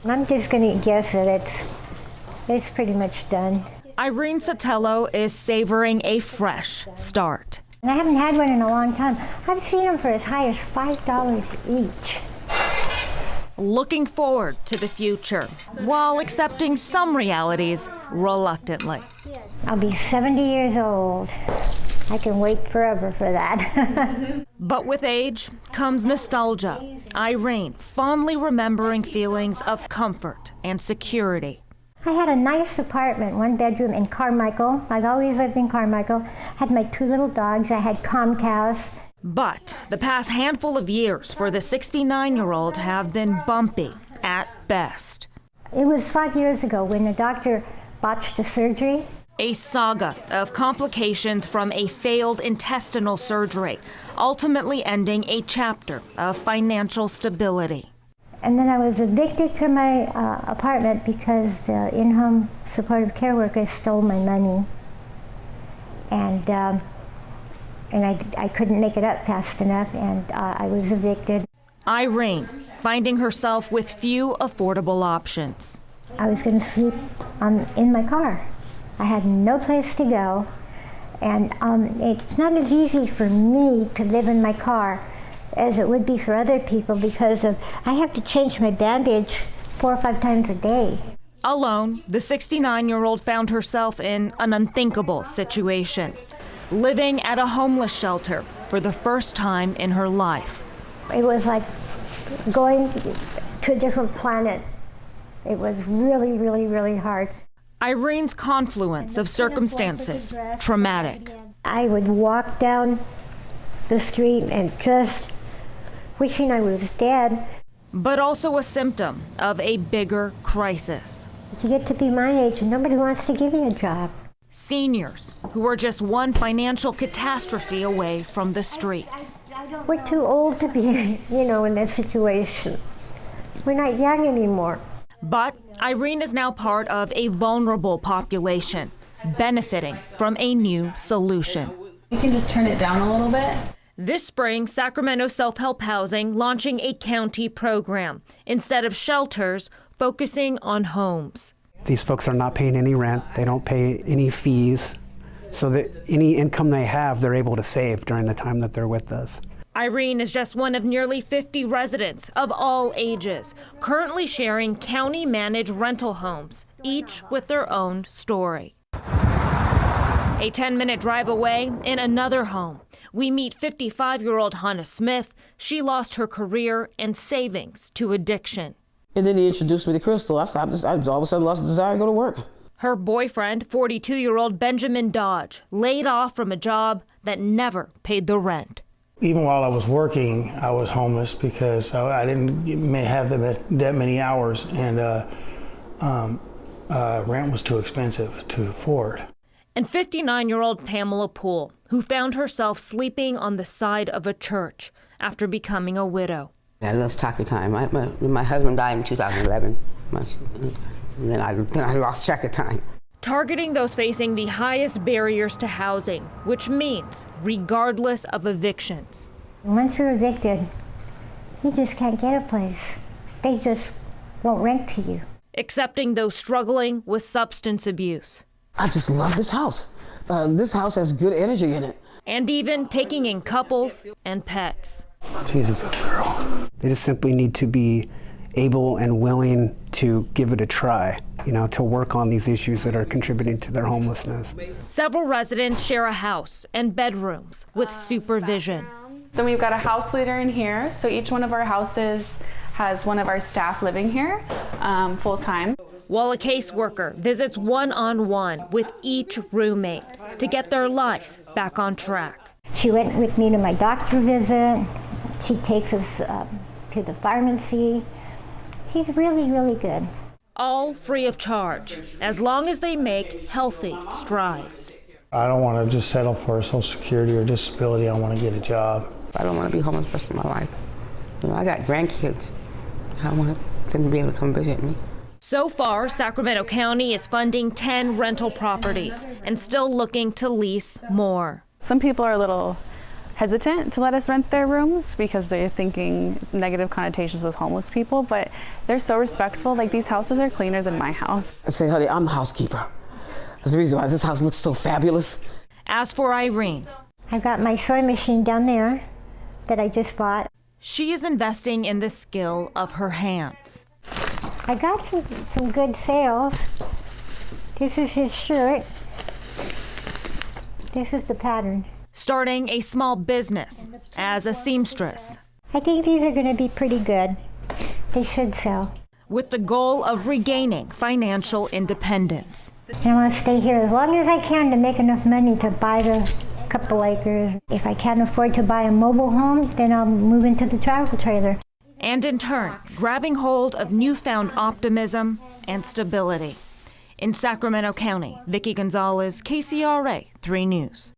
I'm just going to guess that it's pretty much done. Irene Sotelo is savoring a fresh start. And I haven't had one in a long time. I've seen them for as high as $5 each. Looking forward to the future, while accepting some realities reluctantly. I'll be 70 years old. I can wait forever for that. But with age comes nostalgia. Irene fondly remembering feelings of comfort and security. I had a nice apartment, 1 bedroom in Carmichael. I've always lived in Carmichael. Had my 2 little dogs. I had Comcast. But the past handful of years for the 69-year-old have been bumpy at best. It was 5 years ago when the doctor botched the surgery. A saga of complications from a failed intestinal surgery, ultimately ending a chapter of financial stability. And then I was evicted from my apartment because the in-home supportive care workers stole my money. And I couldn't make it up fast enough, and I was evicted. Irene finding herself with few affordable options. I was going to sleep in my car. I had no place to go, and it's not as easy for me to live in my car as it would be for other people because I have to change my bandage 4 or 5 times a day. Alone, the 69-year-old found herself in an unthinkable situation, living at a homeless shelter for the first time in her life. It was like going to a different planet. It was really, really, really hard. Irene's confluence of circumstances, traumatic. I would walk down the street and just wishing I was dead. But also a symptom of a bigger crisis. You get to be my age and nobody wants to give you a job. Seniors who are just one financial catastrophe away from the streets. We're too old to be, in this situation. We're not young anymore. But Irene is now part of a vulnerable population, benefiting from a new solution. You can just turn it down a little bit. This spring, Sacramento Self-Help Housing launching a county program. Instead of shelters, focusing on homes. These folks are not paying any rent. They don't pay any fees. So that any income they have, they're able to save during the time that they're with us. Irene is just one of nearly 50 residents of all ages, currently sharing county-managed rental homes, each with their own story. A 10-minute drive away, in another home, we meet 55-year-old Hannah Smith. She lost her career and savings to addiction. And then he introduced me to crystal. I all of a sudden lost the desire to go to work. Her boyfriend, 42-year-old Benjamin Dodge, laid off from a job that never paid the rent. Even while I was working, I was homeless because I didn't have that many hours, and rent was too expensive to afford. And 59-year-old Pamela Poole, who found herself sleeping on the side of a church after becoming a widow. I lost track of time. My husband died in 2011, and then I lost track of time. Targeting those facing the highest barriers to housing, which means regardless of evictions. Once you're evicted, you just can't get a place. They just won't rent to you. Accepting those struggling with substance abuse. I just love this house. This house has good energy in it. And even taking in couples and pets. She's a good girl. They just simply need to be able and willing to give it a try, to work on these issues that are contributing to their homelessness. Several residents share a house and bedrooms with supervision. Then we've got a house leader in here. So each one of our houses has one of our staff living here full time. While a caseworker visits one-on-one with each roommate to get their life back on track. She went with me to my doctor visit. She takes us to the pharmacy. She's really, really good. All free of charge, as long as they make healthy strides. I don't want to just settle for Social Security or disability. I want to get a job. I don't want to be homeless the rest of my life. I got grandkids. I want them to be able to come visit me. So far, Sacramento County is funding 10 rental properties and still looking to lease more. Some people are a little hesitant to let us rent their rooms because they're thinking negative connotations with homeless people, but they're so respectful. Like, these houses are cleaner than my house. I say, honey, I'm a housekeeper. That's the reason why this house looks so fabulous. As for Irene, I've got my sewing machine down there that I just bought. she is investing in the skill of her hands. I got some good sales. This is his shirt. This is the pattern. Starting a small business as a seamstress, I think these are going to be pretty good. They should sell. with the goal of regaining financial independence. And I want to stay here as long as I can to make enough money to buy the couple acres. If I can't afford to buy a mobile home, then I'll move into the travel trailer. And in turn, grabbing hold of newfound optimism and stability. In Sacramento County, Vicki Gonzalez, KCRA 3 News.